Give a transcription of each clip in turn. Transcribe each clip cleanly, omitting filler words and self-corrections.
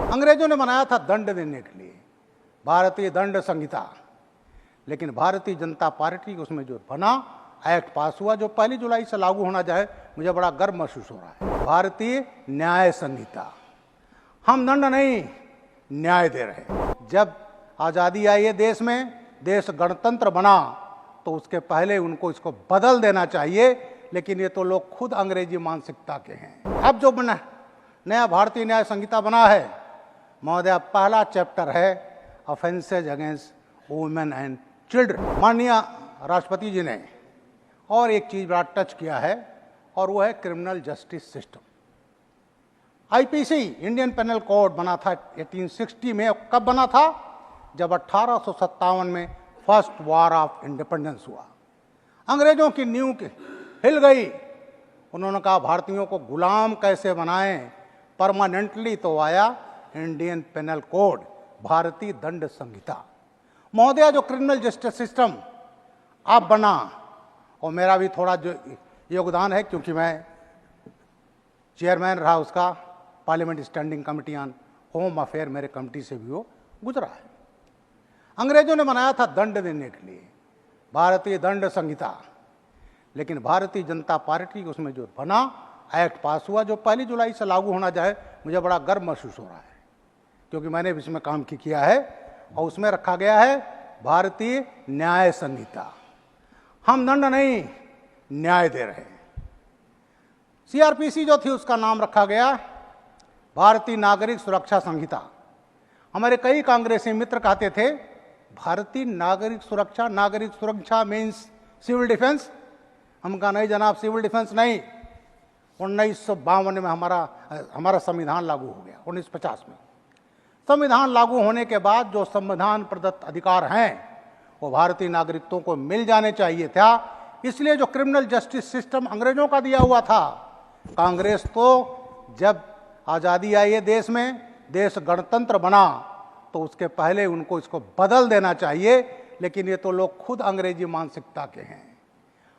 अंग्रेजों ने बनाया था दंड देने के लिए भारतीय दंड संहिता, लेकिन भारतीय जनता पार्टी उसमें जो बना एक्ट पास हुआ जो 1 जुलाई से लागू होना चाहे, मुझे बड़ा गर्व महसूस हो रहा है। भारतीय न्याय संहिता, हम दंड नहीं न्याय दे रहे। जब आज़ादी आई है देश में, देश गणतंत्र बना, तो उसके पहले उनको इसको बदल देना चाहिए, लेकिन ये तो लोग खुद अंग्रेजी मानसिकता के हैं। अब जो बना नया भारतीय न्याय संहिता बना है महोदय, पहला चैप्टर है offences against women and children. माननीय राष्ट्रपति जी ने और एक चीज बड़ा टच किया है, और वो है criminal justice system. IPC Indian panel Code बना था 1860 में। कब बना था? जब 1857 में फर्स्ट वॉर ऑफ इंडिपेंडेंस हुआ। अंग्रेजों की नींव हिल गई। उन्होंने कहा भारतीयों को गुलाम कैसे बनाएं, परमानेंटली तो आया इंडियन पेनल कोड, भारतीय दंड संहिता। महोदय, जो क्रिमिनल जस्टिस सिस्टम अब बना, और मेरा भी थोड़ा जो योगदान है क्योंकि मैं चेयरमैन रहा उसका, parliament standing committee on home affair, मेरे कमेटी से भी वो गुजरा है। अंग्रेजों ने बनाया था दंड देने के लिए भारतीय दंड संहिता, लेकिन भारतीय जनता पार्टी उसमें जो बना एक्ट पास हुआ जो 1 जुलाई से लागू होना चाहे, मुझे बड़ा गर्व महसूस हो रहा है क्योंकि मैंने भी इसमें काम किया है। और उसमें रखा गया है भारतीय न्याय संहिता। हम दंड नहीं न्याय दे रहे। सीआरपीसी जो थी उसका नाम रखा गया भारतीय नागरिक सुरक्षा संहिता। हमारे कई कांग्रेसी मित्र कहते थे भारतीय नागरिक सुरक्षा मीन्स सिविल डिफेंस। हम कहा नहीं जनाब, सिविल डिफेंस नहीं। 1952 में हमारा संविधान लागू हो गया। 1950 में संविधान लागू होने के बाद जो संविधान प्रदत्त अधिकार हैं वो भारतीय नागरिकों को मिल जाने चाहिए था। इसलिए जो क्रिमिनल जस्टिस सिस्टम अंग्रेजों का दिया हुआ था, कांग्रेस तो जब आज़ादी आई है देश में, देश गणतंत्र बना, तो उसके पहले उनको इसको बदल देना चाहिए, लेकिन ये तो लोग खुद अंग्रेजी मानसिकता के हैं।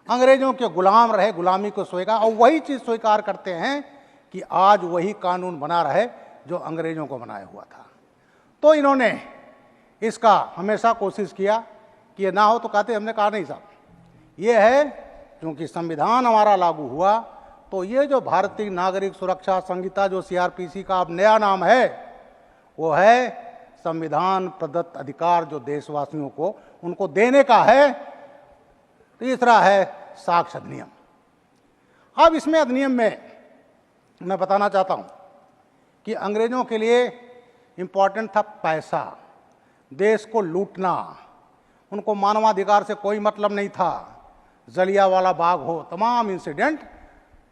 अंग्रेजों के गुलाम रहे, गुलामी को स्वीकार, और वही चीज़ स्वीकार करते हैं कि आज वही कानून बना रहे जो अंग्रेजों को बनाया हुआ था। तो इन्होंने इसका हमेशा कोशिश किया कि ये ना हो, तो कहते हमने कहा नहीं साहब, ये है क्योंकि संविधान हमारा लागू हुआ, तो ये जो भारतीय नागरिक सुरक्षा संहिता जो सीआरपीसी का अब नया नाम है, वो है संविधान प्रदत्त अधिकार जो देशवासियों को उनको देने का है। तीसरा है साक्ष्य अधिनियम। अब इसमें अधिनियम में मैं बताना चाहता हूं कि अंग्रेजों के लिए इंपॉर्टेंट था पैसा, देश को लूटना। उनको मानवाधिकार से कोई मतलब नहीं था। जलियांवाला बाग हो, तमाम इंसिडेंट,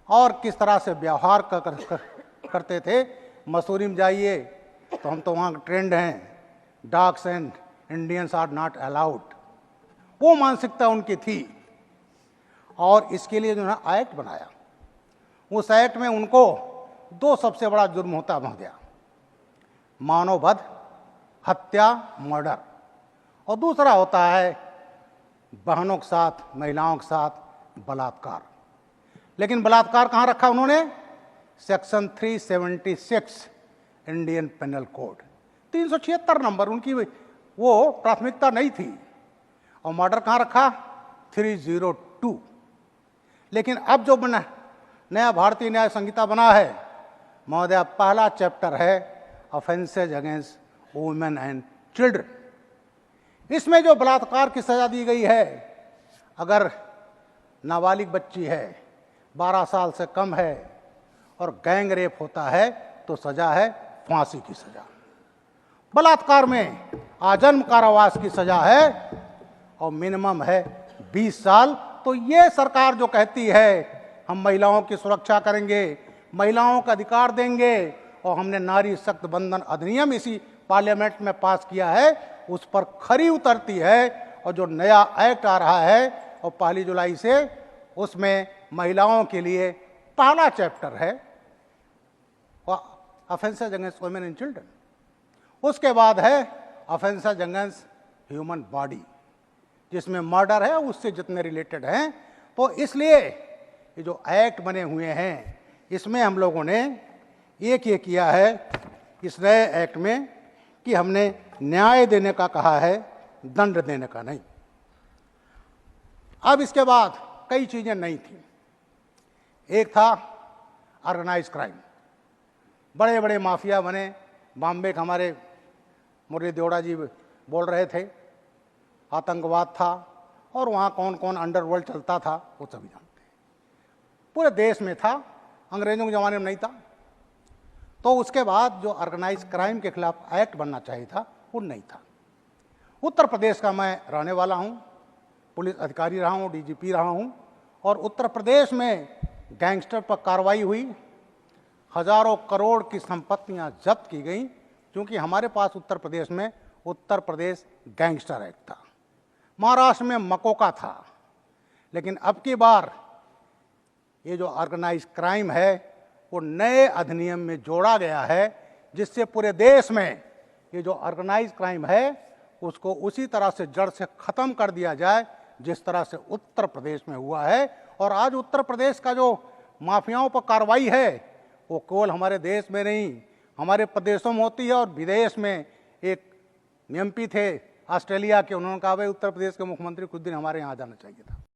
और किस तरह से व्यवहार करते थे। मसूरी में जाइए तो हम तो वहाँ ट्रेंड हैं, dogs and Indians are not allowed. वो मानसिकता उनकी थी, और इसके लिए जो है एक्ट बनाया। उस एक्ट में उनको 2 सबसे बड़ा जुर्म होता महोदय, मानववध, हत्या, मर्डर, और दूसरा होता है बहनों के साथ, महिलाओं के साथ बलात्कार। लेकिन बलात्कार कहाँ रखा उन्होंने? Section 376 Indian panel code, 376 number उनकी वो प्राथमिकता नहीं थी। और मर्डर कहाँ रखा? 302। लेकिन अब जो बना नया भारतीय न्याय संहिता बना है महोदय, पहला चैप्टर है offences against women and children. इसमें जो बलात्कार की सजा दी गई है, अगर नाबालिग बच्ची है, 12 साल से कम है, और गैंग रेप होता है तो सजा है फांसी की सजा। बलात्कार में आजन्म कारावास की सजा है, और मिनिमम है 20 साल। तो ये सरकार जो कहती है हम महिलाओं की सुरक्षा करेंगे, महिलाओं का अधिकार देंगे, और हमने नारी शक्त बंधन अधिनियम इसी पार्लियामेंट में पास किया है, उस पर खरी उतरती है। और जो नया एक्ट आ रहा है और 1 जुलाई से, उसमें महिलाओं के लिए पहला चैप्टर है offences against women and children. उसके बाद है ऑफेंसेज अगेंस्ट ह्यूमन बॉडी, जिसमें मर्डर है, उससे जितने रिलेटेड हैं। तो इसलिए ये जो एक्ट बने हुए हैं, इसमें हम लोगों ने एक ये किया है इस नए एक्ट में कि हमने न्याय देने का कहा है, दंड देने का नहीं। अब इसके बाद कई चीजें नई थी। एक था ऑर्गेनाइज क्राइम। बड़े बड़े माफिया बने। बॉम्बे के हमारे मुरली देवड़ा जी बोल रहे थे, आतंकवाद था और वहाँ कौन कौन अंडरवर्ल्ड चलता था वो सभी जानते हैं। पूरे देश में था, अंग्रेजों के ज़माने में नहीं था। तो उसके बाद जो ऑर्गेनाइज क्राइम के खिलाफ एक्ट बनना चाहिए था वो नहीं था। उत्तर प्रदेश का मैं रहने वाला हूँ, पुलिस अधिकारी रहा हूँ, डीजीपी रहा हूँ, और उत्तर प्रदेश में गैंगस्टर पर कार्रवाई हुई। हजारों करोड़ की संपत्तियां जब्त की गई, क्योंकि हमारे पास उत्तर प्रदेश में उत्तर प्रदेश गैंगस्टर एक्ट था। महाराष्ट्र में मकोका था। लेकिन अब की बार ये जो ऑर्गेनाइज क्राइम है वो नए अधिनियम में जोड़ा गया है, जिससे पूरे देश में ये जो ऑर्गेनाइज क्राइम है उसको उसी तरह से जड़ से खत्म कर दिया जाए जिस तरह से उत्तर प्रदेश में हुआ है। और आज उत्तर प्रदेश का जो माफियाओं पर कार्रवाई है वो केवल हमारे देश में नहीं, हमारे प्रदेशों में होती है। और विदेश में एक एमपी थे ऑस्ट्रेलिया के, उन्होंने कहा भाई उत्तर प्रदेश के मुख्यमंत्री कुछ दिन हमारे यहाँ आ जाना चाहिए था।